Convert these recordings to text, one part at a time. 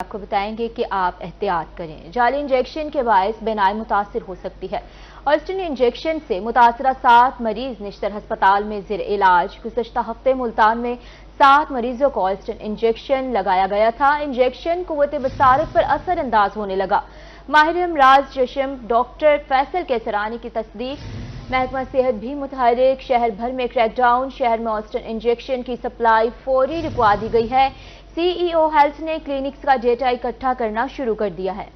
آپ کو بتائیں گے کہ آپ احتیاط کریں۔ جعلی انجیکشن کے باعث بینائی متاثر ہو سکتی ہے۔ آسٹن انجیکشن سے متاثرہ 7 مریض نشتر ہسپتال میں زیر علاج۔ گزشتہ ہفتے ملتان میں 7 مریضوں کو آسٹن انجیکشن لگایا گیا تھا۔ انجیکشن قوت بصارت پر اثر انداز ہونے لگا۔ ماہر امراض چشم ڈاکٹر فیصل کیسرانی کی تصدیق۔ محکمہ صحت بھی متحرک۔ شہر بھر میں کریک ڈاؤن۔ شہر میں آسٹن انجیکشن کی سپلائی فوری رکوا دی گئی ہے۔ سی ای او ہیلتھ نے کلینکس کا ڈیٹا اکٹھا کرنا شروع کر دیا ہے۔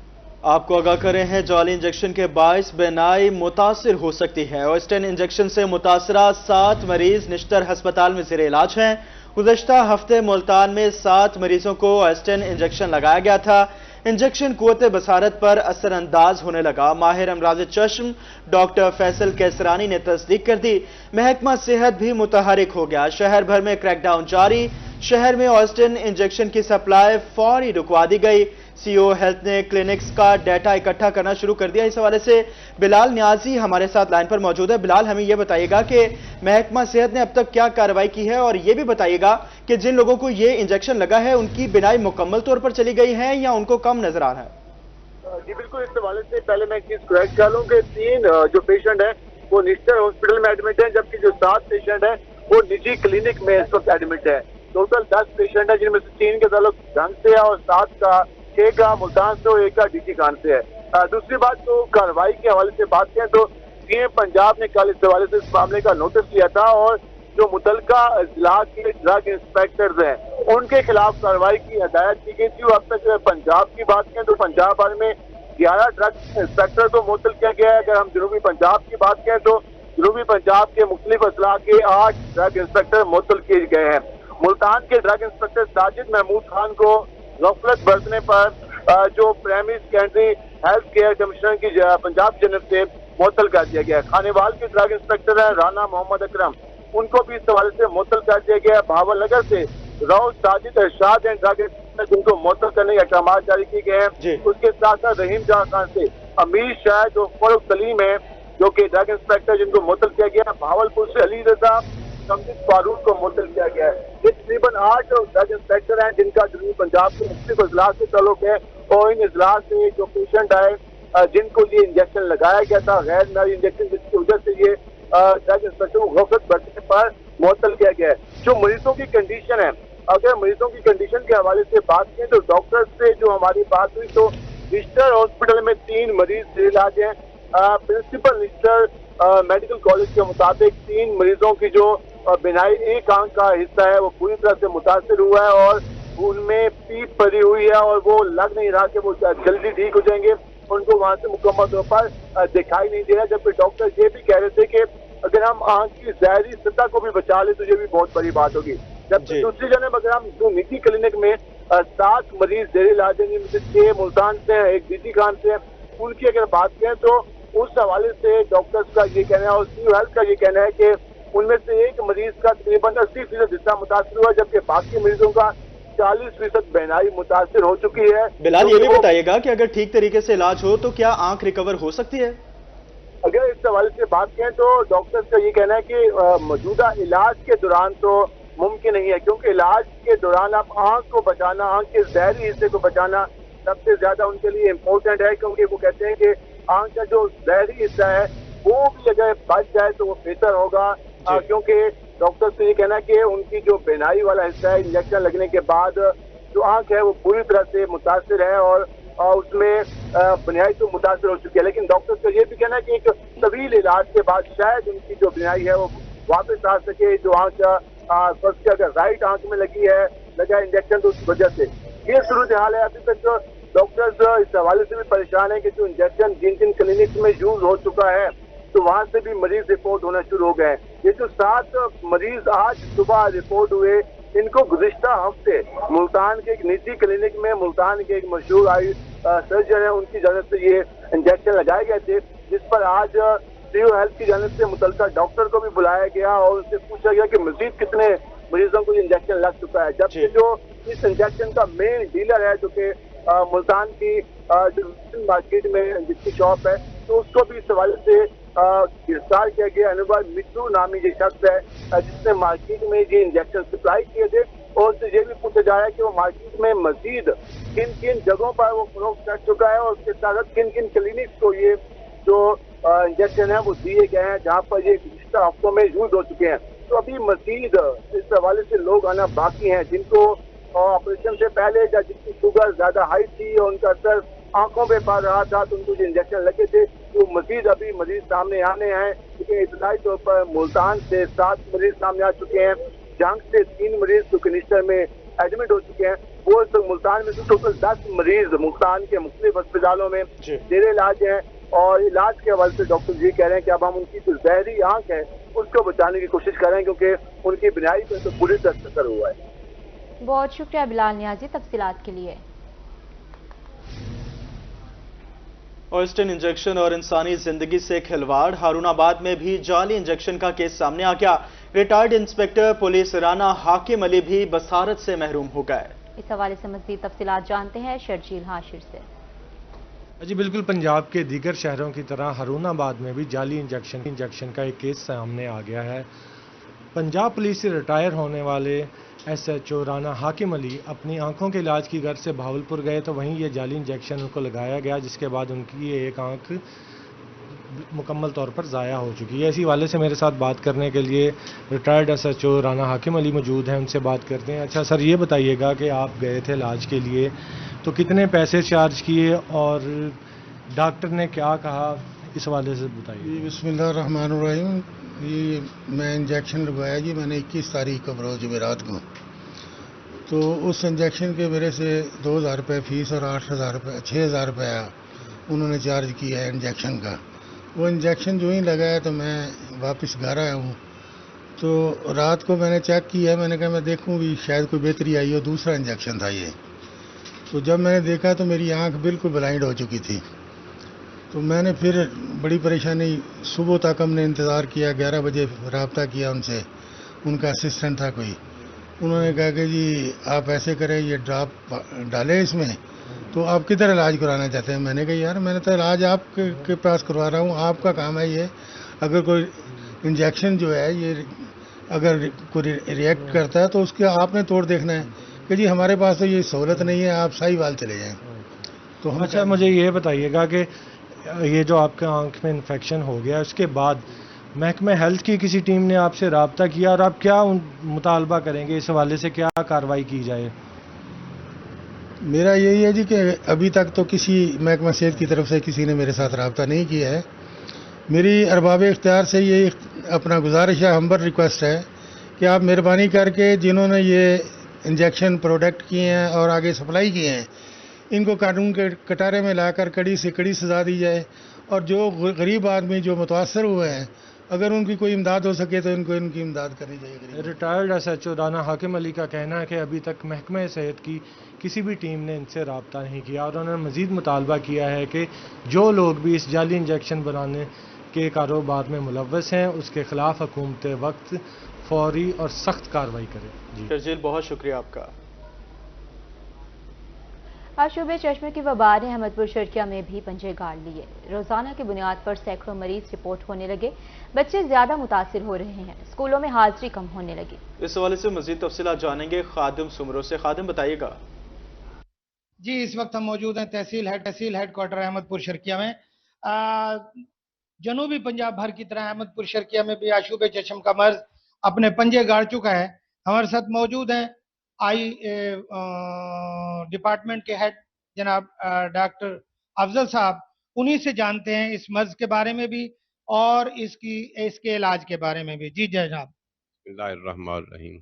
آپ کو آگاہ کر رہے ہیں، جعلی انجیکشن کے باعث بینائی متاثر ہو سکتی ہے۔ آسٹن انجیکشن سے متاثرہ 7 مریض نشتر ہسپتال میں زیر علاج ہیں۔ گزشتہ ہفتے ملتان میں 7 مریضوں کو آسٹن انجیکشن لگایا گیا تھا۔ انجیکشن قوت بصارت پر اثر انداز ہونے لگا۔ ماہر امراض چشم ڈاکٹر فیصل کیسرانی نے تصدیق کر دی۔ محکمہ صحت بھی متحرک ہو گیا۔ شہر بھر میں کریک ڈاؤن جاری۔ شہر میں آسٹن انجیکشن کی سپلائی فوری رکوا دی گئی۔ سی او ہیلتھ نے کلینکس کا ڈیٹا اکٹھا کرنا شروع کر دیا۔ اس حوالے سے بلال نیازی ہمارے ساتھ لائن پر موجود ہے۔ بلال، ہمیں یہ بتائیے گا کہ محکمہ صحت نے اب تک کیا کارروائی کی ہے، اور یہ بھی بتائیے گا کہ جن لوگوں کو یہ انجیکشن لگا ہے ان کی بینائی مکمل طور پر چلی گئی ہے یا ان کو کم نظر آ رہا ہے؟ جی بالکل، اس حوالے سے پہلے میں ایک چیز کریکٹ کر لوں کہ 3 جو پیشنٹ ہیں وہ نشتر ہاسپٹل میں ایڈمٹ ہیں، جبکہ جو 7 پیشنٹ ہیں وہ نجی کلینک میں اس وقت ایڈمٹ ہیں۔ ٹوٹل 10 پیشنٹ ہیں، جن میں سے 3 کا تعلق ڈھنگ سے ہے اور 6 کا ملتان سے اور 1 کا ڈی سی خان سے ہے۔ دوسری بات، تو کارروائی کے حوالے سے بات کریں تو سی ایم پنجاب نے کل اس حوالے سے اس معاملے کا نوٹس لیا تھا، اور جو متعلقہ اضلاع کے ڈرگ انسپیکٹرز ہیں ان کے خلاف کارروائی کی ہدایت کی گئی تھی۔ اب تک پنجاب کی بات کریں تو پنجاب بھر میں 11 ڈرگ انسپیکٹر کو معطل کیا گیا ہے۔ اگر ہم جنوبی پنجاب کی بات کریں تو جنوبی پنجاب کے مختلف اضلاع کے 8 ڈرگ انسپیکٹر معطل کیے گئے ہیں۔ ملتان کے ڈرگ انسپیکٹر ساجد محمود خان کو غفلت برتنے پر جو primary secondary health care commissioner کی پنجاب جانب سے معطل کر دیا گیا ہے۔ کھانیوال کے ڈرگ انسپیکٹر ہیں رانا محمد اکرم، ان کو بھی اس حوالے سے معطل کر دیا گیا ہے۔ بھاول نگر سے رو ساجد ارشاد ہیں ڈرگ انسپیکٹر، جن کو معطل کرنے کے احکامات جاری کیے گئے ہیں۔ اس کے ساتھ ساتھ رحیم جہاں خان سے امیر شاہد اور فروخ سلیم ہے جو کہ ڈرگ انسپیکٹر، جن کو معطل کیا گیا ہے۔ بھاولپور سے علی رضا سمجد فاروق کو معطل کیا گیا ہے۔ یہ تقریباً 8 ڈرگ انسپیکٹر ہیں جن کا جنوبی پنجاب کے مختلف اضلاع سے تعلق ہے، اور ان اضلاع سے جو پیشنٹ آئے جن کو یہ انجیکشن لگایا گیا تھا غیر معیاری انجیکشن، جس کی وجہ سے یہ ڈرگ انسپیکٹر کو غفلت برتنے پر معطل کیا گیا ہے۔ جو مریضوں کی کنڈیشن ہے، اگر مریضوں کی کنڈیشن کے حوالے سے بات کریں تو ڈاکٹر سے جو ہماری بات ہوئی تو نشتر ہاسپٹل میں 3 مریض زیر علاج ہیں۔ پرنسپل نشتر میڈیکل کالج کے مطابق 3 مریضوں کی جو بینائی ایک آنکھ کا حصہ ہے وہ پوری طرح سے متاثر ہوا ہے، اور ان میں پیپ پڑی ہوئی ہے، اور وہ لگ نہیں رہا کہ وہ جلدی ٹھیک ہو جائیں گے۔ ان کو وہاں سے مکمل طور پر دکھائی نہیں دے رہا، جبکہ ڈاکٹر یہ بھی کہہ رہے تھے کہ اگر ہم آنکھ کی ظاہری سطح کو بھی بچا لیں تو یہ بھی بہت بڑی بات ہوگی۔ جبکہ دوسری جانب اگر ہم جو نجی کلینک میں 7 مریض زیر علاج ہیں، جن میں سے 6 ملتان سے ہیں، 1 ڈی سی خان سے ہیں، ان کی اگر بات کریں تو اس حوالے سے ڈاکٹرز کا یہ کہنا ہے اور سی او ہیلتھ کا یہ کہنا ہے کہ ان میں سے 1 مریض کا تقریباً 80% حصہ متاثر ہوا، جبکہ باقی مریضوں کا 40% بینائی متاثر ہو چکی ہے۔ بلال، یہ بھی بتائیے گا کہ اگر ٹھیک طریقے سے علاج ہو تو کیا آنکھ ریکور ہو سکتی ہے؟ اگر اس حوالے سے بات کریں تو ڈاکٹرز کا یہ کہنا ہے کہ موجودہ علاج کے دوران تو ممکن نہیں ہے، کیونکہ علاج کے دوران آپ آنکھ کو بچانا، آنکھ کے ظاہری حصے کو بچانا سب سے زیادہ ان کے لیے امپورٹنٹ ہے، کیونکہ وہ کہتے ہیں کہ آنکھ کا جو ظاہری حصہ ہے وہ بھی اگر بچ جائے تو وہ بہتر ہوگا، کیونکہ ڈاکٹر سے یہ کہنا ہے کہ ان کی جو بینائی والا حصہ ہے انجیکشن لگنے کے بعد جو آنکھ ہے وہ پوری طرح سے متاثر ہے، اور اس میں بینائی تو متاثر ہو چکی ہے، لیکن ڈاکٹر کا یہ بھی کہنا ہے کہ ایک طویل علاج کے بعد شاید ان کی جو بینائی ہے وہ واپس آ سکے۔ جو آنکھ فرسٹ اگر رائٹ آنکھ میں لگا انجیکشن تو اس وجہ سے یہ صورتحال ہے۔ ابھی تک ڈاکٹرز اس حوالے سے بھی پریشان ہیں کہ جو انجیکشن جن کلینکس میں یوز ہو چکا ہے تو وہاں سے بھی مریض رپورٹ ہونا شروع ہو گئے۔ یہ جو 7 مریض آج صبح رپورٹ ہوئے، ان کو گزشتہ ہفتے ملتان کے ایک نجی کلینک میں ملتان کے ایک مشہور آئی سرجن ہیں ان کی جانب سے یہ انجیکشن لگائے گئے تھے، جس پر آج سی او ہیلتھ کی جانب سے متعلقہ ڈاکٹر کو بھی بلایا گیا اور ان سے پوچھا گیا کہ مزید کتنے مریضوں کو یہ انجیکشن لگ چکا ہے، جبکہ جو اس انجیکشن کا مین ڈیلر ہے جو کہ ملتان کی مارکیٹ میں جس کی شاپ ہے، تو اس کو بھی اس حوالے سے گرفتار کیا گیا۔ انور مٹو نامی یہ شخص ہے جس نے مارکیٹ میں یہ انجیکشن سپلائی کیے تھے، اور اس سے یہ بھی پوچھا جا رہا ہے کہ وہ مارکیٹ میں مزید کن کن جگہوں پر وہ فروخت کر چکا ہے اور اس کے ساتھ کن کن کلینکس کو یہ جو انجیکشن ہے وہ دیے گئے ہیں جہاں پر یہ گزشتہ ہفتوں میں یوز ہو چکے ہیں. تو ابھی مزید اس حوالے سے لوگ آنا باقی ہیں جن کو آپریشن سے پہلے یا جن کی شوگر زیادہ ہائی تھی اور ان کا اثر آنکھوں پہ پڑ رہا تھا تو ان کو جو انجیکشن لگے تھے وہ مزید ابھی مریض سامنے آنے ہیں. لیکن ابتدائی طور پر ملتان سے 7 مریض سامنے آ چکے ہیں, جنگ سے 3 مریض جو کنیشٹر میں ایڈمٹ ہو چکے ہیں. وہ اس وقت ملتان میں ٹوٹل 10 مریض ملتان کے مختلف اسپتالوں میں زیر علاج ہیں اور علاج کے حوالے سے ڈاکٹر یہ کہہ رہے ہیں کہ اب ہم ان کی جو زہری آنکھ ہے اس کو بچانے کی کوشش کر رہے ہیں کیونکہ ان کی بنائی پہ تو بری طرح اثر ہوا ہے. بہت شکریہ بلال نیازی تفصیلات کے لیے. آئسٹن انجیکشن اور انسانی زندگی سے کھلواڑ, ہارون آباد میں بھی جعلی انجیکشن کا کیس سامنے آ گیا. Retired inspector police Rana Hakim علی بھی بصارت سے محروم ہو گئے. اس حوالے سے مزید تفصیلات جانتے ہیں شرجیل ہاشر سے. جی بالکل, پنجاب کے دیگر شہروں کی طرح ہارون آباد میں بھی جعلی انجیکشن کا ایک کیس سامنے آ گیا ہے. پنجاب پولیس سے ریٹائر ہونے والے S H O Rana Hakim علی اپنی آنکھوں کے علاج کی غرض سے بہاولپور گئے تو وہیں یہ جعلی انجیکشن ان کو لگایا گیا, جس کے بعد ان کی ایک آنکھ مکمل طور پر ضائع ہو چکی ہے. اسی حوالے سے میرے ساتھ بات کرنے کے لیے retired S H O Rana Hakim Ali موجود ہیں, ان سے بات کرتے ہیں. اچھا سر, یہ بتائیے گا کہ آپ گئے تھے علاج کے لیے تو کتنے پیسے چارج کیے اور ڈاکٹر نے کیا کہا, اس حوالے سے بتائیے. بسم اللہ الرحمن الرحیم. یہ میں انجیکشن لگوایا جی میں نے 21 تاریخ کو بروز جمعرات کو. تو اس انجیکشن کے میرے سے 2000 روپے فیس اور 8000 روپے 6000 روپے انہوں نے چارج کیا ہے انجیکشن کا. وہ انجیکشن جو ہی لگایا تو میں واپس گھر آیا ہوں. تو رات کو میں نے چیک کیا, میں نے کہا میں دیکھوں بھی شاید کوئی بہتری آئی ہو, دوسرا انجیکشن تھا یہ. تو جب میں نے دیکھا تو میری آنکھ بالکل بلائنڈ ہو چکی تھی. تو میں نے پھر بڑی پریشانی, صبح تک ہم نے انتظار کیا, 11 بجے رابطہ کیا ان سے, ان کا اسسٹنٹ تھا کوئی. انہوں نے کہا کہ جی آپ ایسے کریں, یہ ڈراپ ڈالیں اس میں, تو آپ کدھر علاج کرانا چاہتے ہیں. میں نے کہا یار میں نے تو علاج آپ کے پاس کروا رہا ہوں, آپ کا کام ہے یہ. اگر کوئی انجیکشن جو ہے یہ اگر کوئی ریئیکٹ کرتا ہے تو اس کے آپ نے توڑ دیکھنا ہے کہ جی ہمارے پاس تو یہ سہولت نہیں ہے, آپ ساہیوال چلے جائیں. تو ہم اچھا مجھے یہ بتائیے گا کہ یہ جو آپ کے آنکھ میں انفیکشن ہو گیا اس کے بعد محکمہ ہیلتھ کی کسی ٹیم نے آپ سے رابطہ کیا اور آپ کیا مطالبہ کریں گے, اس حوالے سے کیا کارروائی کی جائے؟ میرا یہی ہے جی کہ ابھی تک تو کسی محکمہ صحت کی طرف سے کسی نے میرے ساتھ رابطہ نہیں کیا ہے. میری ارباب اختیار سے یہ اپنا گزارش ہے, ہمبر ریکویسٹ ہے کہ آپ مہربانی کر کے جنہوں نے یہ انجیکشن پروڈکٹ کیے ہیں اور آگے سپلائی کیے ہیں ان کو قانون کے کٹارے میں لا کر کڑی سے کڑی سزا دی جائے, اور جو غریب آدمی جو متاثر ہوئے ہیں اگر ان کی کوئی امداد ہو سکے تو ان کی امداد کرنی چاہیے. Retired S H O Rana Hakim Ali کا کہنا ہے کہ ابھی تک محکمہ صحت کی کسی بھی ٹیم نے ان سے رابطہ نہیں کیا, اور انہوں نے مزید مطالبہ کیا ہے کہ جو لوگ بھی اس جعلی انجیکشن بنانے کے کاروبار میں ملوث ہیں اس کے خلاف حکومت وقت فوری اور سخت کارروائی کرے. جی شرجیل, بہت شکریہ آپ کا. آج شعبے چشمے کی وبا نے احمد پور شرکیہ میں بھی پنجے گاڑ لیے. روزانہ کی بنیاد پر سینکڑوں مریض رپورٹ ہونے لگے, بچے زیادہ متاثر ہو رہے ہیں, اسکولوں میں حاضری کم ہونے لگی. اس حوالے سے مزید تفصیلات جانیں گے خادم سمرو سے. خادم بتائیے گا. جی اس وقت ہم موجود ہیں تحصیل ہیڈ کوارٹر احمد پور شرکیہ میں. جنوبی پنجاب بھر کی طرح احمد پور شرکیہ میں بھی آشوب چشم کا مرض اپنے پنجے گاڑ چکا ہے. ہمارے ساتھ موجود ہیں آئی ڈپارٹمنٹ کے ہیڈ جناب ڈاکٹر افضل صاحب, انہی سے جانتے ہیں اس مرض کے بارے میں بھی اور اس کے علاج کے بارے میں بھی. جی جناب. بسم اللہ الرحمن الرحیم.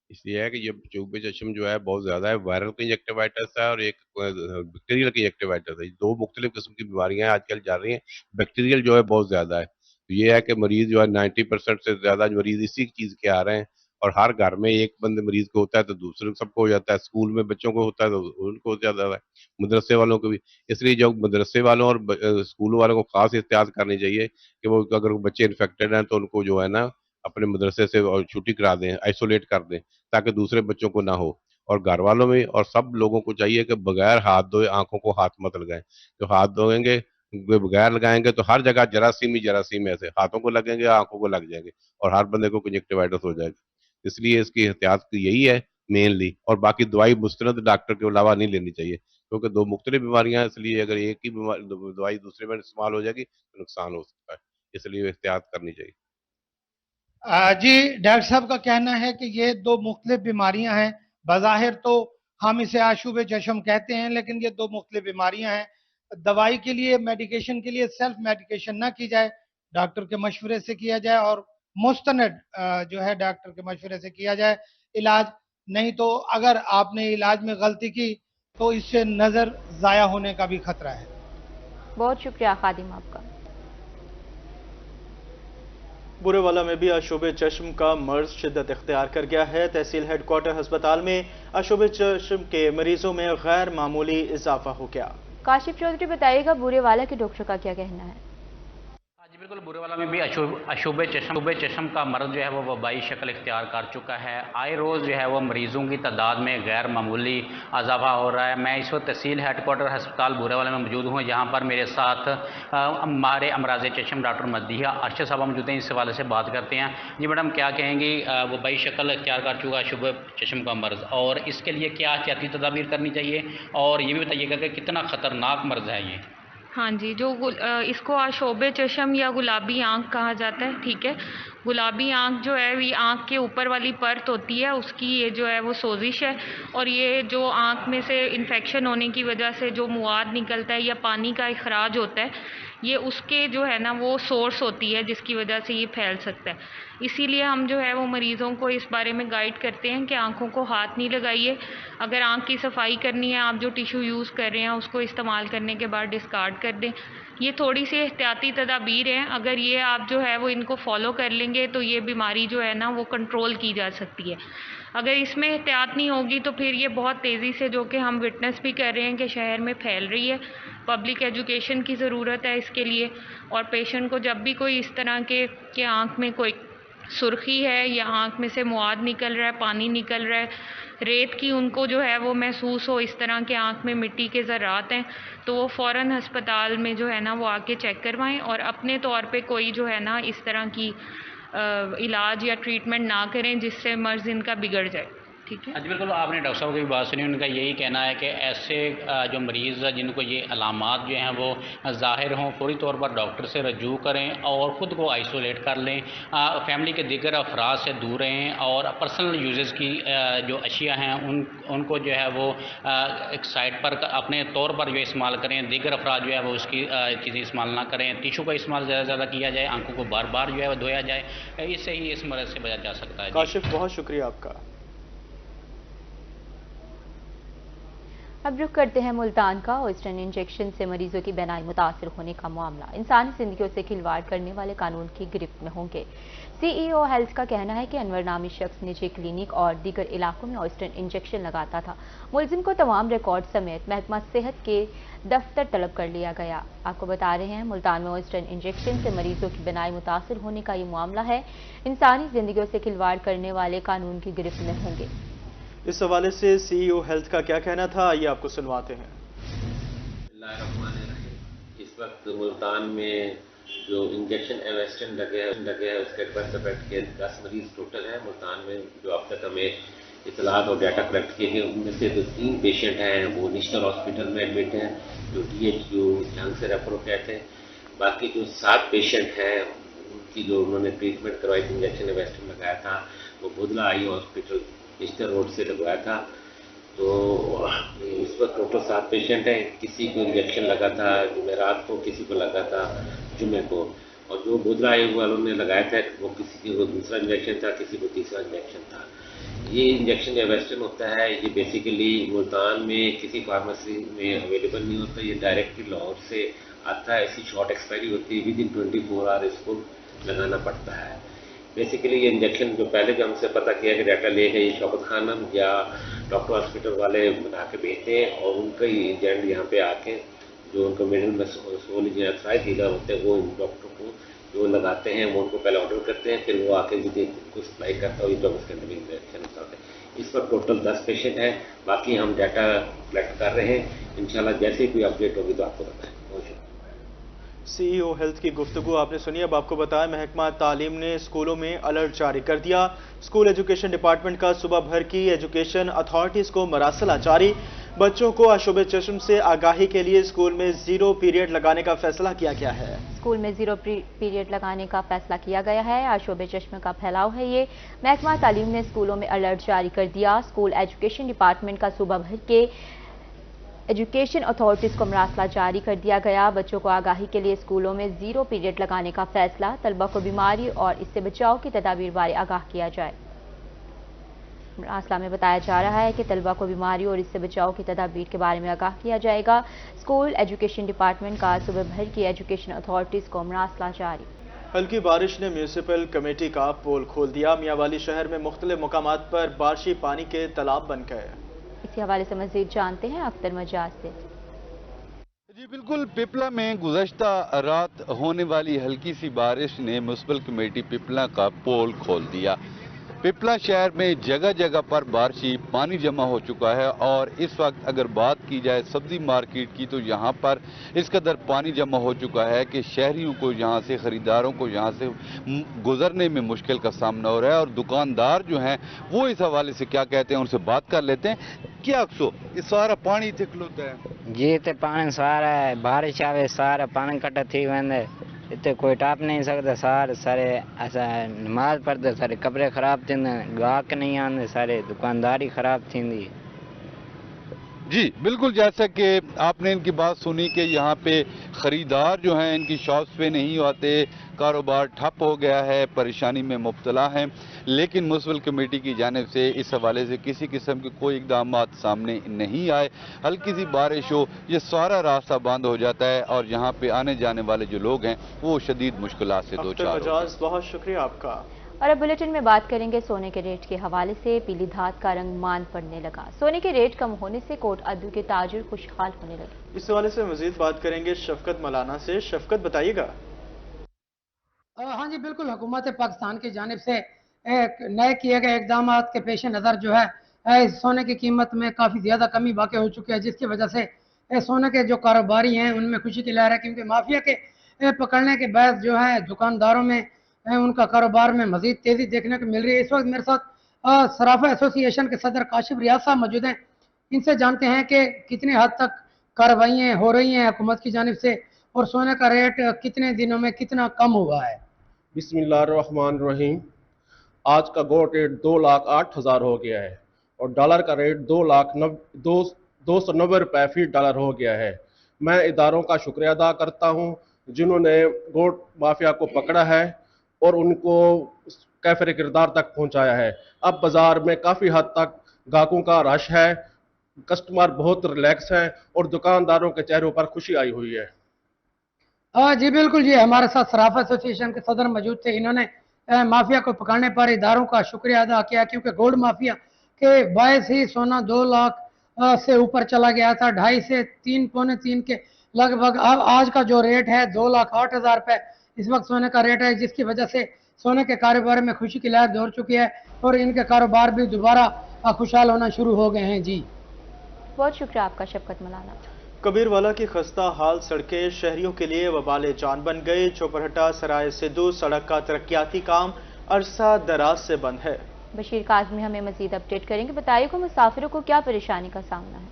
اس لیے ہے کہ یہ چوب چشم جو ہے بہت زیادہ ہے, وائرل کنجکٹیوائٹس ہے اور ایک بیکٹیریل کنجکٹیوائٹس ہے. دو مختلف قسم کی بیماریاں آج کل جا رہی ہیں. بیکٹیریل جو ہے بہت زیادہ ہے. یہ ہے کہ مریض جو ہے 90% سے زیادہ مریض اسی چیز کے آ رہے ہیں, اور ہر گھر میں ایک بندے مریض کو ہوتا ہے تو دوسرے سب کو ہو جاتا ہے. اسکول میں بچوں کو ہوتا ہے تو ان کو زیادہ ہے, مدرسے والوں کو بھی. اس لیے جو مدرسے والوں اور اسکول والوں کو خاص احتیاط کرنی چاہیے کہ وہ اگر بچے انفیکٹڈ ہیں تو ان کو جو ہے نا اپنے مدرسے سے چھٹی کرا دیں, آئسولیٹ کر دیں تاکہ دوسرے بچوں کو نہ ہو. اور گھر والوں میں اور سب لوگوں کو چاہیے کہ بغیر ہاتھ دھوئے آنکھوں کو ہاتھ مت لگائیں. جو ہاتھ دھوئیں گے بغیر لگائیں گے تو ہر جگہ جراثیم ایسے ہاتھوں کو لگیں گے, آنکھوں کو لگ جائیں گے اور ہر بندے کو کنجکٹیوائٹس ہو جائے گا. اس لیے اس کی احتیاط یہی ہے मेनली, और बाकी दवाई मुस्तनद डॉक्टर के अलावा नहीं लेनी चाहिए, क्योंकि दो मुख्तलिफ बीमारियां हैं, इसलिए अगर एक ही दवाई दूसरे में इस्तेमाल हो जाएगी तो नुकसान हो सकता है, इसलिए एहतियात करनी चाहिए। जी, डॉक्टर साहब का कहना है कि ये दो मुख्तलिफ बीमारियां हैं। बज़ाहिर तो हम इसे आशूब चश्म कहते हैं, लेकिन ये दो मुख्तलिफ बीमारियां हैं। दवाई के लिए, मेडिकेशन के लिए सेल्फ मेडिकेशन ना की जाए, डॉक्टर के मशवरे से किया जाए, और मुस्तनद जो है डॉक्टर के मशवरे से किया जाए इलाज। नहीं तो अगर आपने इलाज में गलती की तो इससे नज़र ज़ाया होने का भी खतरा है। बहुत शुक्रिया खादिम आपका। बुरेवाला में भी आशुब चश्म का मर्ज शिद्दत इख्तियार कर गया है। तहसील हेडक्वार्टर अस्पताल में आशुब चश्म के मरीजों में गैर मामूली इजाफा हो गया। काशिफ चौधरी बताइएगा बुरेवाला के डॉक्टर का क्या कहना है। जी बिल्कुल, बुरेवाला में भी अशुब चश्म का मर्ज जो है वो वबाई शक्ल इख्तियार कर चुका है। आए रोज़ जो है वो मरीज़ों की तादाद में गैर मामूली इजाफा हो रहा है। मैं इस वक्त तहसील हेडक्वार्टर अस्पताल बुरेवाला में मौजूद हूँ, जहाँ पर मेरे साथ हमारे अमराज चश्म डॉक्टर मदीहा अरशद साहब मौजूद हैं। इस हवाले से बात करते हैं। जी मैडम, क्या कहेंगी, वबाई शक्ल इख्तियार कर चुका अशुब चश्म का मर्ज, और इसके लिए क्या एहतियाती तदाबीर करनी चाहिए, और ये भी बताइएगा कि कितना ख़तरनाक मर्ज है ये। हाँ जी, जो इसको आशोब चश्म या गुलाबी आँख कहा जाता है, ठीक है। गुलाबी आँख जो है ये आँख के ऊपर वाली परत होती है, उसकी ये जो है वो सोजिश है, और ये जो आँख में से इन्फेक्शन होने की वजह से जो मुआद निकलता है या पानी का इखराज होता है, ये उसके जो है ना वो सोर्स होती है जिसकी वजह से ये फैल सकता है। इसीलिए हम जो है वो मरीज़ों को इस बारे में गाइड करते हैं कि आँखों को हाथ नहीं लगाइए। अगर आँख की सफाई करनी है, आप जो टिश्यू यूज़ कर रहे हैं उसको इस्तेमाल करने के बाद डिस्कार्ड कर दें। ये थोड़ी सी एहतियाती तदाबीर हैं, अगर ये आप जो है वो इनको फॉलो कर लेंगे तो ये बीमारी जो है ना वो कंट्रोल की जा सकती है। अगर इसमें एहतियात नहीं होगी तो फिर ये बहुत तेज़ी से, जो कि हम विटनेस भी कर रहे हैं कि शहर में फैल रही है। पब्लिक एजुकेशन की ज़रूरत है इसके लिए, और पेशेंट को जब भी कोई इस तरह के आँख में कोई सुर्खी है या आँख में से मुआद निकल रहा है, पानी निकल रहा है, रेत की उनको जो है वो महसूस हो, इस तरह के आँख में मिट्टी के ज़रात हैं, तो वो फ़ौरन अस्पताल में जो है ना वो आके चेक करवाएं, और अपने तौर पे कोई जो है ना इस तरह की इलाज या ट्रीटमेंट ना करें जिससे मर्ज इनका बिगड़ जाए। ठीक है। जी बिल्कुल, आपने डॉक्टर साहब की बात सुनी, उनका यही कहना है कि ऐसे जो मरीज़ जिनको ये अलामात जो हैं वो ज़ाहिर हों, फौरी तौर पर डॉक्टर से रजू करें और ख़ुद को आइसोलेट कर लें, फैमिली के दीगर अफराद से दूर रहें, और पर्सनल यूजेस की जो अशिया हैं उनको जो है वो एक साइड पर अपने तौर पर जो इस्तेमाल करें, दीगर अफराद जो है वो उसकी चीज़ें इस्तेमाल ना करें। टिशू का इस्तेमाल ज़्यादा से ज़्यादा किया जाए, आंखों को बार बार जो है वो धोया जाए, इससे ही इस मर्ज़ से बचा जा सकता है। काशिफ, बहुत शुक्रिया आपका। अब रुख करते हैं मुल्तान का। वेस्टर्न इंजेक्शन से मरीजों की बीनाई मुतासिर होने का मामला इंसानी जिंदगियों से खिलवाड़ करने वाले कानून की गिरफ्त में होंगे। सीईओ हेल्थ का कहना है कि अनवर नामी शख्स निजी क्लिनिक और दीगर इलाकों में वेस्टर्न इंजेक्शन लगाता था। मुलजिम को तमाम रिकॉर्ड समेत महकमा सेहत के दफ्तर तलब कर लिया गया। आपको बता रहे हैं मुल्तान में वेस्टर्न इंजेक्शन से मरीजों की बीनाई मुतासिर होने का ये मामला है। इंसानी जिंदगियों से खिलवाड़ करने वाले कानून की गिरफ्त में होंगे। इस हवाले से सीईओ हेल्थ का क्या कहना था, आइए आपको सुनवाते हैं। इस वक्त मुल्तान में जो इंजेक्शन वेस्टर्न लगे हैं उसके 10 मरीज टोटल है मुल्तान में, जो अब तक हमें इतलात और डाटा कलेक्ट किए गए। उनमें से जो 3 पेशेंट हैं वो नेशनल हॉस्पिटल में एडमिट हैं, जो DHU जंग से रेफर कहते हैं। बाकी जो 7 पेशेंट हैं उनकी जो उन्होंने ट्रीटमेंट करवाई थी, इंजेक्शन वेस्टर्न लगाया था, वो बुधला आई हॉस्पिटल इस्टर रोड से लगवाया था। तो इस वक्त टोटल 7 पेशेंट हैं। किसी को इंजेक्शन लगा था जुमेरात को, किसी को लगा था जुमे को, और जो बुधला आई वालों ने लगाया था वो किसी को दूसरा इंजेक्शन था, किसी को तीसरा इंजेक्शन था। ये इंजेक्शन जो वेस्टर्न होता है ये बेसिकली मुल्तान में किसी फार्मेसी में अवेलेबल नहीं होता, ये डायरेक्टली लाहौर से आता है। इसकी शॉर्ट एक्सपायरी होती है, विद इन 24 आवर इसको लगाना पड़ता है। बेसिकली ये इंजेक्शन जो पहले जो हमसे पता किया कि डाटा ले गए शौकत खानम या डॉक्टर हॉस्पिटल वाले बना के भेजते हैं, और उनका ही एजेंट यहाँ पे आके जो उनको मिडिल में सोल अथराइज डीलर होते हैं वो इन डॉक्टर को जो लगाते हैं वो उनको पहले ऑर्डर करते हैं, फिर वो आके भी उनको सप्लाई करता है। 24 घंटे में इंजेक्शन होता है। इस पर टोटल 10 पेशेंट हैं, बाकी हम डाटा कलेक्ट कर रहे हैं। इंशाल्लाह जैसे ही कोई अपडेट होगी तो आपको बताएं। बहुत शुक्रिया। CEO हेल्थ की गुफ्तगू आपने सुनी। अब आपको बताएं, महकमा तालीम ने स्कूलों में अलर्ट जारी कर दिया। स्कूल एजुकेशन डिपार्टमेंट का सुबह भर की एजुकेशन अथॉरिटीज को मरासला जारी। बच्चों को आशुब चश्म से आगाही के लिए स्कूल में 0 पीरियड लगाने का फैसला किया गया है। स्कूल में 0 पीरियड लगाने का फैसला किया गया है। आशुब चश्म का फैलाव है ये। महकमा तालीम ने स्कूलों में अलर्ट जारी कर दिया। स्कूल एजुकेशन डिपार्टमेंट का सुबह भर के एजुकेशन अथॉरिटीज को मरासला जारी कर दिया गया। बच्चों को आगाही के लिए स्कूलों में 0 पीरियड लगाने का फैसला। तलबा को बीमारी और इससे बचाव की तदाबीर बारे आगाह किया जाए। मरासला में बताया जा रहा है कि तलबा को बीमारी और इससे बचाव की तदाबीर के बारे में आगाह किया जाएगा। स्कूल एजुकेशन डिपार्टमेंट का सुबह भर की एजुकेशन अथॉरिटीज को मरासला जारी। हल्की बारिश ने म्यूनिसिपल कमेटी का पोल खोल दिया। मियांवाली शहर में मुख्तलिफ मुकामात पर बारिशी पानी के तालाब बन गए। इसी हवाले से मजीद जानते हैं अख्तर मजाज से। जी बिल्कुल, पिपला में गुज़श्ता रात होने वाली हल्की सी बारिश ने म्युनिसिपल कमेटी पिपला का पोल खोल दिया। पिपला शहर में जगह जगह पर बारिशी पानी जमा हो चुका है और इस वक्त अगर बात की जाए सब्जी मार्केट की तो यहाँ पर इस कदर पानी जमा हो चुका है कि शहरियों को यहाँ से, खरीदारों को यहाँ से गुजरने में मुश्किल का सामना हो रहा है। और दुकानदार जो हैं वो इस हवाले से क्या कहते हैं, उनसे बात कर लेते हैं। क्या अक्सो ये सारा पानी इतने खलोता है? जी इतने पानी सारा है, बारिश आवे सारा पानी इकट्ठा थी वेंदे, इतने कोई टाप नहीं सकता। सारे ऐसा नमाज पढ़ते, सारे कपड़े खराब थींदे, गाहक नहीं आते, सारे दुकानदारी खराब थींदी। जी बिल्कुल, जैसा कि आपने इनकी बात सुनी कि यहाँ पे ख़रीदार जो हैं इनकी शॉप्स पे नहीं आते, कारोबार ठप हो गया है, परेशानी में मुब्तला हैं। लेकिन म्युनिसिपल कमेटी की जानिब से इस हवाले से किसी किस्म के कोई इक़दाम सामने नहीं आए। हल्की सी बारिश हो, ये सारा रास्ता बंद हो जाता है और यहाँ पे आने जाने वाले जो लोग हैं वो शदीद मुश्किलात से दो चार। बहुत शुक्रिया आपका। और अब बुलेटिन में बात करेंगे सोने के रेट के हवाले से। पीली धात का रंग मान पड़ने लगा। सोने के रेट कम होने से कोट अद्दू के ताजिर खुशहाल होने लगे। इस हवाले से मजीद बात करेंगे शफकत मलाना से। शफकत बताइएगा। हाँ जी बिल्कुल, हुकूमत पाकिस्तान की जानिब से नए किए गए इकदाम के पेश नज़र जो है सोने की कीमत में काफ़ी ज़्यादा कमी वाक़ हो चुकी है, जिसकी वजह से सोने के जो कारोबारी हैं उनमें खुशी की लहर है, क्योंकि माफिया के पकड़ने के बाद जो है दुकानदारों में उनका कारोबार में मजीद तेज़ी देखने को मिल रही है। इस वक्त मेरे साथ सराफा एसोसिएशन के सदर काशिफ रियाज साहब मौजूद हैं। इनसे जानते हैं कि कितनी हद तक कार्रवाइयाँ हो रही हैं हुकूमत की जानिब से और सोने का रेट कितने दिनों में कितना कम हुआ है। बिस्मिल्लाहिर्रहमानिर्रहीम। आज का गोल्ड रेट 2,08,000 हो गया है और डॉलर का रेट 2,290 रुपये फी डॉलर हो गया है। मैं इदारों का शुक्रिया अदा करता हूँ जिन्होंने गोल्ड माफिया को पकड़ा है और उनको कैफर किरदार तक पहुँचाया है। अब बाज़ार में काफ़ी हद तक गाहकों का रश है, कस्टमर बहुत रिलैक्स हैं और दुकानदारों के चेहरों पर खुशी आई हुई है। जी बिल्कुल जी, हमारे साथ सराफा एसोसिएशन के सदर मौजूद थे। इन्होंने माफिया को पकड़ने पर इदारों का शुक्रिया अदा किया, क्योंकि गोल्ड माफिया के बायस ही सोना 2 लाख से ऊपर चला गया था। 2.5 से 3, पौने 3 के लगभग। अब आज का जो रेट है 2,08,000 रुपये इस वक्त सोने का रेट है, जिसकी वजह से सोने के कारोबार में खुशी की लहर दौड़ चुकी है और इनके कारोबार भी दोबारा खुशहाल होना शुरू हो गए हैं। जी बहुत शुक्रिया आपका शफकत मलाना। कबीरवाला की खस्ता हाल सड़कें शहरियों के लिए वबाले जान बन गई। चौपरहटा सराय सिद्धू सड़क का तरक्याती काम अरसा दराज से बंद है। बशीर काज़मी हमें मजीद अपडेट करेंगे। बताइए को मुसाफिरों को क्या परेशानी का सामना है।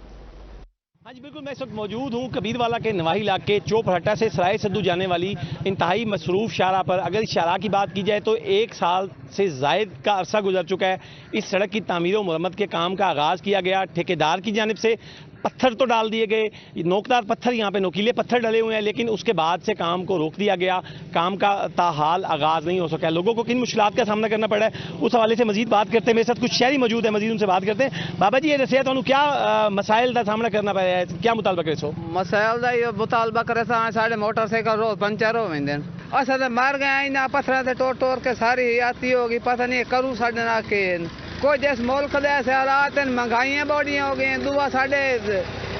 हाँ जी बिल्कुल, मैं इस वक्त मौजूद हूँ कबीरवाला के नवाही इलाके चौपरहटा से सराय सिद्धू जाने वाली इंतहाई मसरूफ़ शाहराह पर। अगर इस शाहराह की बात की जाए तो 1 साल से ज़ायद का अरसा गुजर चुका है। इस सड़क की तामीर और मरम्मत के काम का आगाज़ किया गया। ठेकेदार की जानिब से पत्थर तो डाल दिए गए, नोकदार पत्थर, यहाँ पे नोकीले पत्थर डले हुए हैं, लेकिन उसके बाद से काम को रोक दिया गया। काम का ताहाल आगाज़ नहीं हो सका। लोगों को किन मुश्किलात का सामना करना पड़ा है उस हवाले से मजीद बात करते हैं। मेरे साथ कुछ शहरी मौजूद है, मजीद उनसे बात करते हैं। बाबा जी ये दसिया तो क्या मसाइल का सामना करना पड़ा है, क्या मुतालबा करे सो? मसाइल का ये मुतालबा करे साढ़े मोटरसाइकिल रोज पंचर हो वेंदे अस मर गए इन्हें पत्थर से तोड़ के सारी आती होगी, पता नहीं करूँ साढ़े ना के कोई जिस मुल्क से हालात महंगाइयाँ बड़ियाँ हो गई। दुआ साढ़े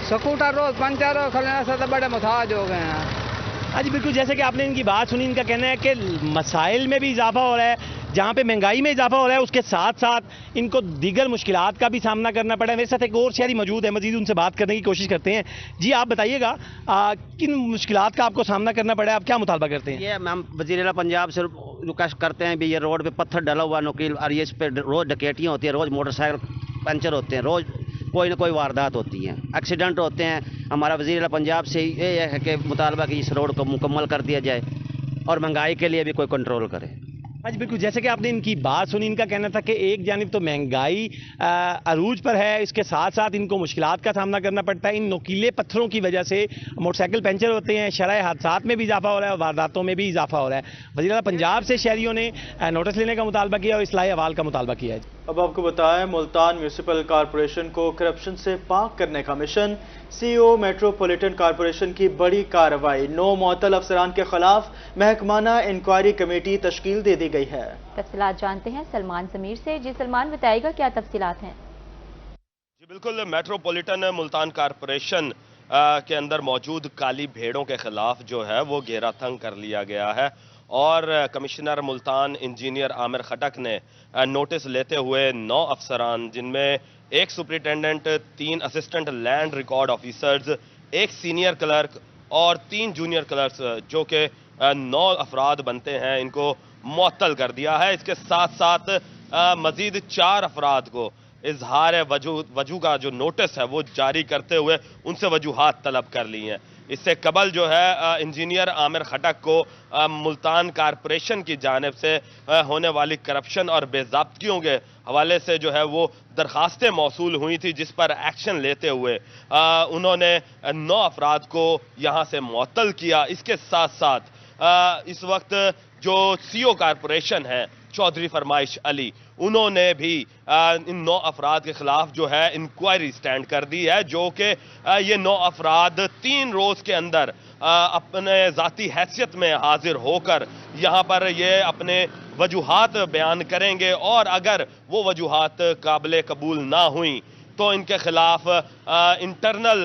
स्कूटर रोज पंचर हो खलने से तो बड़े मुताज हो गए हैं। हाँ जी बिल्कुल, जैसे कि आपने इनकी बात सुनी, इनका कहना है कि मसाइल में भी इजाफा हो रहा है, जहाँ पे महंगाई में इजाफा हो रहा है उसके साथ साथ इनको दीगर मुश्किलात का भी सामना करना पड़ा है। मेरे साथ एक और शहरी मौजूद है, मजीद उनसे बात करने की कोशिश करते हैं। जी आप बताइएगा किन मुश्किलात का आपको सामना करना पड़ा है, आप क्या मुतालबा करते हैं? ये हम वज़ीर-ए-आला पंजाब से रिक्वेस्ट करते हैं भी ये रोड पे पत्थर डला हुआ नकील, और ये इस पे रोज़ डकैतियाँ होती है, रोज़ मोटरसाइकिल पंचर होते हैं, रोज़ कोई ना कोई वारदात होती है, एक्सीडेंट होते हैं। हमारा वज़ीर-ए-आला पंजाब से ये है कि मुतालबा कि इस रोड को मुकम्मल कर दिया जाए और महंगाई के लिए भी कोई कंट्रोल करे। हाँ जी बिल्कुल, जैसे कि आपने इनकी बात सुनी, इनका कहना था कि एक जानिब तो महंगाई अरूज पर है, इसके साथ साथ इनको मुश्किलात का सामना करना पड़ता है। इन नोकीले पत्थरों की वजह से मोटरसाइकिल पंचर होते हैं, शरह हादसात में भी इजाफा हो रहा है और वारदातों में भी इजाफा हो रहा है। वज़ीर-ए-आला पंजाब से शहरियों ने नोटिस लेने का मुतालबा किया और इस्लाही अहवाल का मुतालबा किया है। अब आपको बताएं, मुल्तान म्यूनिसिपल कॉरपोरेशन को करप्शन से पाक करने का मिशन। सीईओ मेट्रोपॉलिटन कॉरपोरेशन की बड़ी कार्रवाई, 9 मुअत्तल अफसरान के खिलाफ महकमाना इंक्वायरी कमेटी तश्कील दे दी गई है। तफसीलात जानते हैं सलमान समीर से। जी सलमान, बताइएगा क्या तफसीलात हैं? जी बिल्कुल, मेट्रोपॉलिटन मुल्तान कॉरपोरेशन के अंदर मौजूद काली भेड़ों के खिलाफ जो है वो घेरा तंग कर लिया गया है और कमिश्नर मुल्तान इंजीनियर आमिर खटक ने नोटिस लेते हुए 9 अफसरान, जिनमें एक superintendent, 3 assistant land record officers, 1 senior clerk और 3 जूनियर क्लर्क्स, जो कि 9 अफराद बनते हैं, इनको मुअत्तल कर दिया है। इसके साथ साथ मजीद 4 अफराद को इजहार वजू का जो नोटिस है वो जारी करते हुए उनसे वजूहात तलब कर ली हैं। इससे कबल जो है इंजीनियर आमिर खटक को मुल्तान कॉरपोरेशन की जानिब से होने वाली करप्शन और बेज़ाब्तियों के हवाले से जो है वो दरखास्तें मौसूल हुई थी, जिस पर एक्शन लेते हुए उन्होंने 9 अफराद को यहाँ से मुअत्तल किया। इसके साथ साथ इस वक्त जो सीईओ कॉरपोरेशन है चौधरी फरमाइश अली, उन्होंने भी इन 9 अफराद के खिलाफ जो है इंक्वायरी स्टैंड कर दी है, जो कि ये 9 अफराद 3 रोज के अंदर अपने ज़ाती हैसियत में हाजिर होकर यहाँ पर ये अपने वजूहात बयान करेंगे और अगर वो वजूहात काबिल कबूल ना हुई तो इनके खिलाफ इंटरनल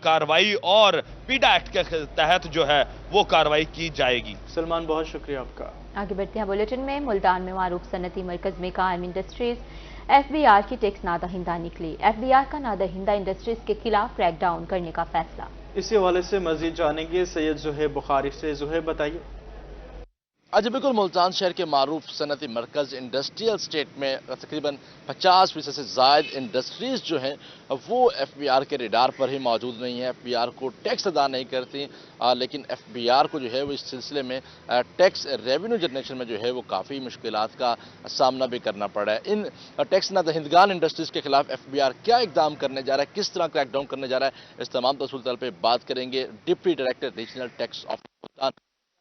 कार्रवाई और पीडा एक्ट के तहत जो है वो कार्रवाई की जाएगी। सलमान, बहुत शुक्रिया आपका। आगे बढ़ते हैं बुलेटिन में। मुल्तान में मारूफ सनती मरकज में कायम इंडस्ट्रीज एफबीआर की टैक्स नादहिंदा निकली। एफबीआर का नादहिंदा इंडस्ट्रीज के खिलाफ क्रैकडाउन करने का फैसला। इसी हवाले से मजीद जानेंगे सैयद ज़ुहैब बुखारी से। ज़ुहैब, बताइए। आज बिल्कुल मुल्तान शहर के मारूफ सनती मरकज़ इंडस्ट्रियल स्टेट में तकरीबन 50% से ज़ायद इंडस्ट्रीज़ जो हैं वो एफबीआर के रेडार पर ही मौजूद नहीं है, एफबीआर को टैक्स अदा नहीं करती, लेकिन एफबीआर को जो है वो इस सिलसिले में टैक्स रेवेन्यू जनरेशन में जो है वो काफ़ी मुश्किलात का सामना भी करना पड़ा है। इन टैक्स नादहिंदगान इंडस्ट्रीज़ के खिलाफ एफबीआर क्या इकदाम करने जा रहा है, किस तरह क्रैकडाउन करने जा रहा है, इस तमाम तफसील तल पर बात करेंगे deputy director regional tax of Multan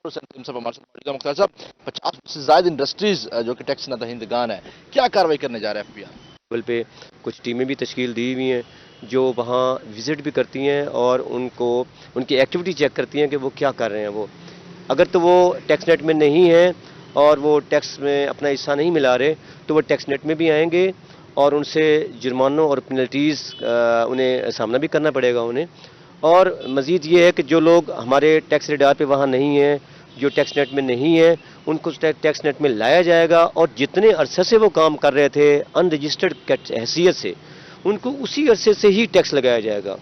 Mukhtar साहब। 50 से ज्यादा इंडस्ट्रीज जो कि टैक्स नादहिंदगान है, क्या कार्रवाई करने जा रहा है एफबीआर? लेवल पे कुछ टीमें भी तश्कील दी हुई हैं जो वहाँ विजिट भी करती हैं और उनको उनकी एक्टिविटी चेक करती हैं कि वो क्या कर रहे हैं। वो अगर तो वो टैक्स नेट में नहीं है और वो टैक्स में अपना हिस्सा नहीं मिला रहे तो वो टैक्स नेट में भी आएंगे और उनसे जुर्मानों और पेनल्टीज़ उन्हें सामना भी करना पड़ेगा उन्हें। और मज़ीद ये है कि जो लोग हमारे टैक्स रेडार पे वहाँ नहीं हैं, जो टैक्स नेट में नहीं है, उनको टैक्स नेट में लाया जाएगा और जितने अरसे से वो काम कर रहे थे अनरजिस्टर्ड हैसियत से, उनको उसी अरसे से ही टैक्स लगाया जाएगा।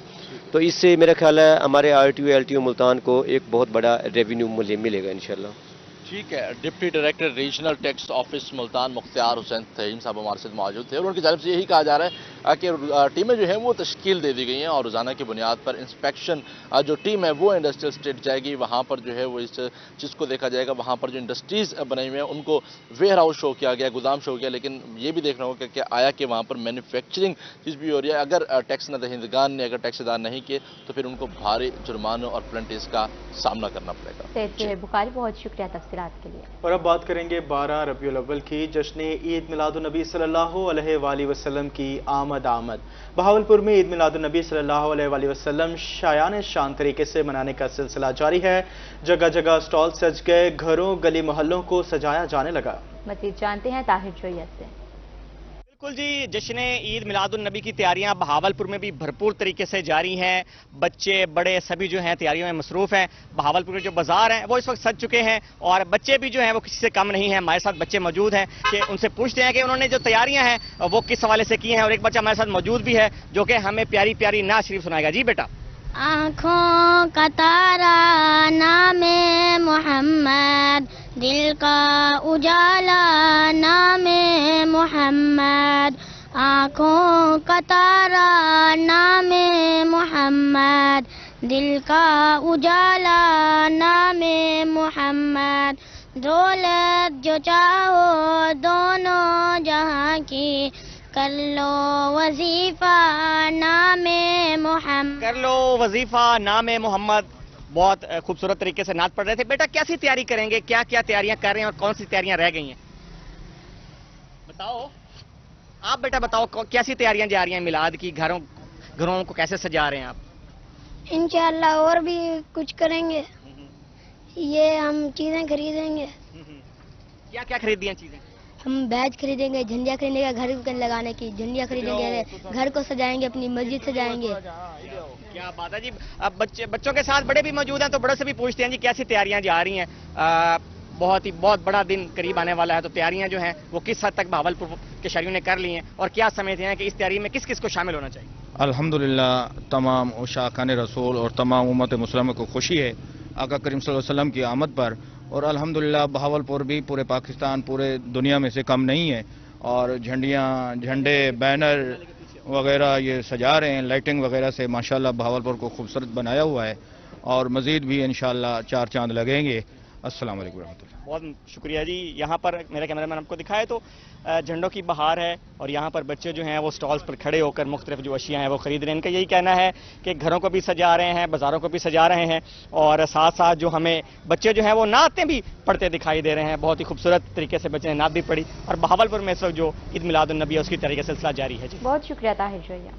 तो इससे मेरा ख्याल है हमारे आरटीओ एलटीओ मुल्तान को एक बहुत बड़ा रेवेन्यू मिलेगा इंशाल्लाह। ठीक है, deputy director regional tax office Multan Mukhtar Hussain Taheem साहब हमारे साथ मौजूद थे और उनकी जानिब से यही कहा जा रहा है कि टीमें जो हैं वो तश्कील दे दी गई हैं और रोज़ाना की बुनियाद पर इंस्पेक्शन जो टीम है वो इंडस्ट्रियल स्टेट जाएगी, वहाँ पर जो है वो इस चीज़ को देखा जाएगा। वहाँ पर जो इंडस्ट्रीज़ बनाई हुई हैं उनको वेयर हाउस शो किया गया, गोदाम शो किया, लेकिन ये भी देखना होगा कि आया कि वहाँ पर मैन्युफैक्चरिंग चीज़ भी हो रही है। अगर टैक्स नादहिंदगान ने अगर टैक्स अदा नहीं किए तो फिर उनको भारी जुर्मानों और पेनल्टीज़ का सामना करना पड़ेगा। सैयद बुखारी, बहुत शुक्रिया तफसीलात के लिए। और अब बात करेंगे 12 रबीउल अव्वल की, जश्न ईद मिलादुन्नबी सल्लल्लाहु अलैहि वसल्लम की आमद। बहावलपुर में ईद मिलादुन्नबी सल्लल्लाहु अलैहि वसल्लम शायान शान तरीके से मनाने का सिलसिला जारी है। जगह जगह स्टॉल सज गए, घरों गली मोहल्लों को सजाया जाने लगा। मजीद जानते हैं ताहिर जोयत से। بالکل جی، جشن عید میلاد النبی کی تیاریاں بہاولپور میں بھی بھرپور طریقے سے جاری ہیں. بچے بڑے سبھی جو ہیں تیاریوں میں مصروف ہیں. بہاولپور کے جو بازار ہیں وہ اس وقت سج چکے ہیں اور بچے بھی جو ہیں وہ کسی سے کم نہیں ہیں. ہمارے ساتھ بچے موجود ہیں کہ ان سے پوچھتے ہیں کہ انہوں نے جو تیاریاں ہیں وہ کس حوالے سے کی ہیں. اور ایک بچہ ہمارے ساتھ موجود بھی ہے جو کہ ہمیں پیاری پیاری نعت شریف سنائے گا. جی بیٹا. آنکھوں کا تارا نام محمد، دل کا اجالا نام محمد. آنکھوں کا تارا نام محمد، دل کا اجالا نام محمد. دولت جو چاہو دونوں جہاں کی، کر لو وظیفہ نام محمد. کر لو وظیفہ نام محمد. بہت خوبصورت طریقے سے نعت پڑھ رہے تھے. بیٹا کیسی تیاری کریں گے، کیا کیا تیاریاں کر رہے ہیں اور کون سی تیاریاں رہ گئی ہیں؟ بتاؤ آپ بیٹا، بتاؤ کیسی تیاریاں جا رہی ہیں میلاد کی؟ گھروں کو کیسے سجا رہے ہیں آپ؟ انشاءاللہ اور بھی کچھ کریں گے. یہ ہم چیزیں خریدیں گے. کیا کیا خرید دی ہیں چیزیں؟ ہم بیج خریدیں گے، جھنڈیاں خریدیں گے گھر کے لگانے کی، جھنڈیاں خریدیں گے، گھر کو سجائیں گے، اپنی مسجد سجائیں گے. کیا بات ہے جی. اب بچوں کے ساتھ بڑے بھی موجود ہیں تو بڑوں سے بھی پوچھتے ہیں جی کیسی تیاریاں جا رہی ہیں. بہت بڑا دن قریب آنے والا ہے تو تیاریاں جو ہیں وہ کس حد تک بہاولپور کے شہریوں نے کر لی ہیں اور کیا سمجھتے ہیں کہ اس تیاری میں کس کس کو شامل ہونا چاہیے؟ الحمدللہ تمام عشاقان رسول اور تمام امت مسلمہ کو خوشی ہے آقا کریم صلی اللہ علیہ وسلم کی آمد پر. اور الحمدللہ بہاولپور بھی پورے پاکستان پورے دنیا میں سے کم نہیں ہے. اور جھنڈے بینر وغیرہ یہ سجا رہے ہیں، لائٹنگ وغیرہ سے ماشاءاللہ بہاولپور کو خوبصورت بنایا ہوا ہے اور مزید بھی انشاءاللہ 4 چاند لگیں گے. السلام علیکم ورحمۃ اللہ. بہت شکریہ جی. یہاں پر میرا کیمرہ مین آپ کو دکھائے تو جھنڈوں کی بہار ہے اور یہاں پر بچے جو ہیں وہ سٹالز پر کھڑے ہو کر مختلف جو اشیاء ہیں وہ خرید رہے ہیں. ان کا یہی کہنا ہے کہ گھروں کو بھی سجا رہے ہیں، بازاروں کو بھی سجا رہے ہیں اور ساتھ ساتھ جو ہمیں بچے جو ہیں وہ نعتیں بھی پڑھتے دکھائی دے رہے ہیں. بہت ہی خوبصورت طریقے سے بچے نے نعت بھی پڑھی اور بہاولپور میں اس وقت جو عید میلاد النبی ہے اس کی طریقے سے سلسلہ جاری ہے. جی بہت شکریہ طاہر جویا.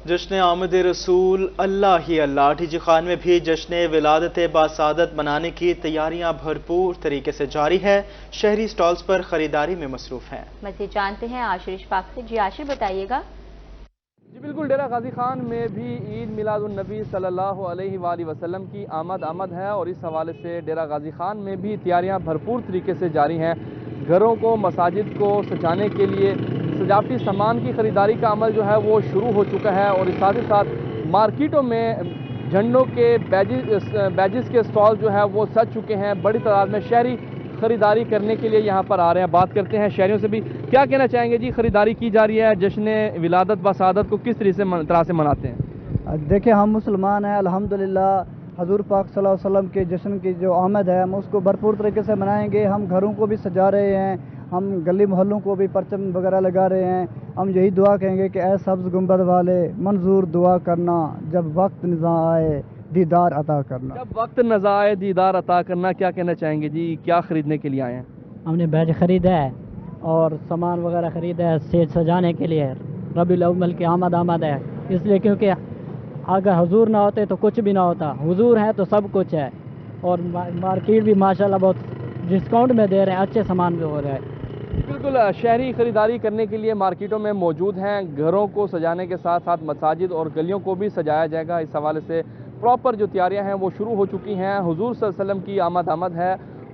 جشن آمد رسول اللہ ہی اللہ. ٹی جی خان میں بھی جشن ولادت باسعادت منانے کی تیاریاں بھرپور طریقے سے جاری ہے. شہری سٹالز پر خریداری میں مصروف ہیں. مزید جانتے ہیں عاشر اشفاق سے. جی عاشر بتائیے گا. جی بالکل، ڈیرہ غازی خان میں بھی عید میلاد النبی صلی اللہ علیہ وآلہ وسلم کی آمد ہے اور اس حوالے سے ڈیرہ غازی خان میں بھی تیاریاں بھرپور طریقے سے جاری ہیں. گھروں کو مساجد کو سجانے کے لیے سجاوٹی سامان کی خریداری کا عمل جو ہے وہ شروع ہو چکا ہے اور اس ساتھ ہی ساتھ مارکیٹوں میں جھنڈوں کے بیجز کے سٹال جو ہے وہ سج چکے ہیں. بڑی تعداد میں شہری خریداری کرنے کے لیے یہاں پر آ رہے ہیں. بات کرتے ہیں شہریوں سے بھی. کیا کہنا چاہیں گے جی؟ خریداری کی جا رہی ہے، جشن ولادت باسعادت کو کس طرح سے مناتے ہیں؟ دیکھیں ہم مسلمان ہیں، الحمدللہ حضور پاک صلی اللہ علیہ وسلم کے جشن کی جو آمد ہے ہم اس کو بھرپور طریقے سے منائیں گے. ہم گھروں کو بھی سجا رہے ہیں، ہم گلی محلوں کو بھی پرچم وغیرہ لگا رہے ہیں. ہم یہی دعا کہیں گے کہ اے سبز گنبد والے منظور دعا کرنا، جب وقت نزا آئے دیدار عطا کرنا. جب وقت نزا آئے دیدار عطا کرنا. کیا کہنا چاہیں گے جی؟ کیا خریدنے کے لیے آئے ہیں؟ ہم نے بیج خریدا ہے اور سامان وغیرہ خریدا ہے اسٹیج سجانے کے لیے. ربیع الاول کی آمد ہے، اس لیے کیونکہ اگر حضور نہ ہوتے تو کچھ بھی نہ ہوتا. حضور ہے تو سب کچھ ہے. اور مارکیٹ بھی ماشاءاللہ بہت ڈسکاؤنٹ میں دے رہے ہیں، اچھے سامان بھی ہو رہا ہے. بالکل، شہری خریداری کرنے کے لیے مارکیٹوں میں موجود ہیں. گھروں کو سجانے کے ساتھ ساتھ مساجد اور گلیوں کو بھی سجایا جائے گا. اس حوالے سے پراپر جو تیاریاں ہیں وہ شروع ہو چکی ہیں. حضور صلی اللہ علیہ وسلم کی آمد ہے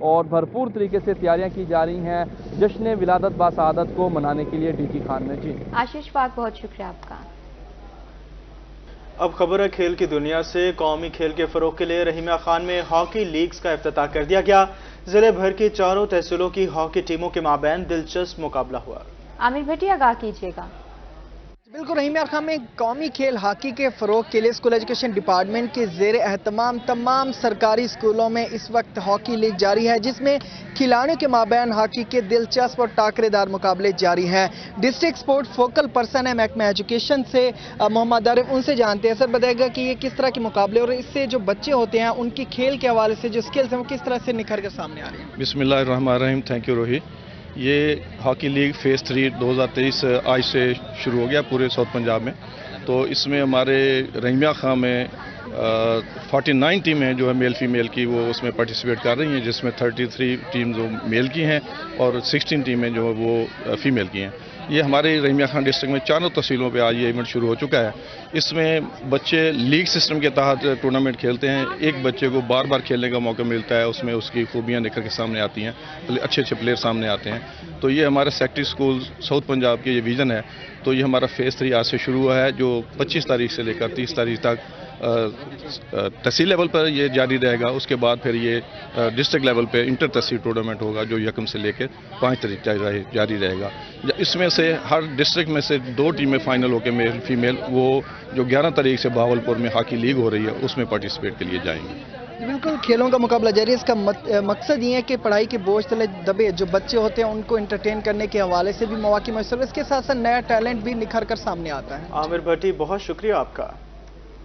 اور بھرپور طریقے سے تیاریاں کی جا رہی ہیں جشن ولادت باسعادت کو منانے کے لیے ٹی جی خان میں. جی عاشر اشفاق بہت شکریہ آپ کا. اب خبر ہے کھیل کی دنیا سے. قومی کھیل کے فروغ کے لیے رحیمیہ خان میں ہاکی لیگز کا افتتاح کر دیا گیا. ضلع بھر کی 4 تحصیلوں کی ہاکی ٹیموں کے مابین دلچسپ مقابلہ ہوا. عامر بھٹی آگاہ کیجیے گا. بالکل، رحیمیہ خان میں قومی کھیل ہاکی کے فروغ کے لیے اسکول ایجوکیشن ڈپارٹمنٹ کے زیر اہتمام تمام سرکاری اسکولوں میں اس وقت ہاکی لیگ جاری ہے، جس میں کھلاڑیوں کے مابین ہاکی کے دلچسپ اور ٹاکرے دار مقابلے جاری ہیں. ڈسٹرکٹ سپورٹ فوکل پرسن ہے محکمہ ایجوکیشن سے محمد عارف، ان سے جانتے ہیں. سر بتائے گا کہ یہ کس طرح کے مقابلے اور اس سے جو بچے ہوتے ہیں ان کی کھیل کے حوالے سے جو اسکلز ہیں وہ کس طرح سے نکھر کر سامنے آ رہے ہیں؟ بسم اللہ الرحمن الرحیم. Thank you Rohi. یہ ہاکی لیگ فیز 3 2023 آج سے شروع ہو گیا پورے ساؤتھ پنجاب میں. تو اس میں ہمارے رحیمیہ خان میں 49 ٹیمیں جو ہے میل فیمیل کی وہ اس میں پارٹیسپیٹ کر رہی ہیں، جس میں 33 ٹیمز میل کی ہیں اور 16 ٹیمیں جو وہ فیمیل کی ہیں. ये हमारे रहीमिया खान डिस्ट्रिक्ट में चारों तहसीलों पे आज ये इवेंट शुरू हो चुका है। इसमें बच्चे लीग सिस्टम के तहत टूर्नामेंट खेलते हैं। एक बच्चे को बार बार खेलने का मौका मिलता है, उसमें उसकी खूबियाँ निखर के सामने आती हैं, अच्छे अच्छे प्लेयर सामने आते हैं। तो ये हमारा सेक्टरी स्कूल साउथ पंजाब के ये विज़न है। तो ये हमारा फेज़ 3 आज से शुरू हुआ है, जो 25 तारीख से लेकर 30 तारीख तक तहसील लेवल पर ये जारी रहेगा। उसके बाद फिर ये डिस्ट्रिक्ट लेवल पे इंटर तहसील टूर्नामेंट होगा, जो 1 से लेकर 5 तारीख तक जारी रहेगा। इसमें से हर डिस्ट्रिक्ट में से 2 टीमें फाइनल होकर मेल फीमेल, वो जो 11 तारीख से भावलपुर में हॉकी लीग हो रही है उसमें पार्टिसिपेट के लिए जाएंगे। बिल्कुल, खेलों का मुकाबला जारी है। इसका मकसद ये है कि पढ़ाई के बोझ तले दबे जो बच्चे होते हैं उनको एंटरटेन करने के हवाले से भी मौके मैसर, इसके साथ साथ नया टैलेंट भी निखर कर सामने आता है। आमिर भट्टी, बहुत शुक्रिया आपका।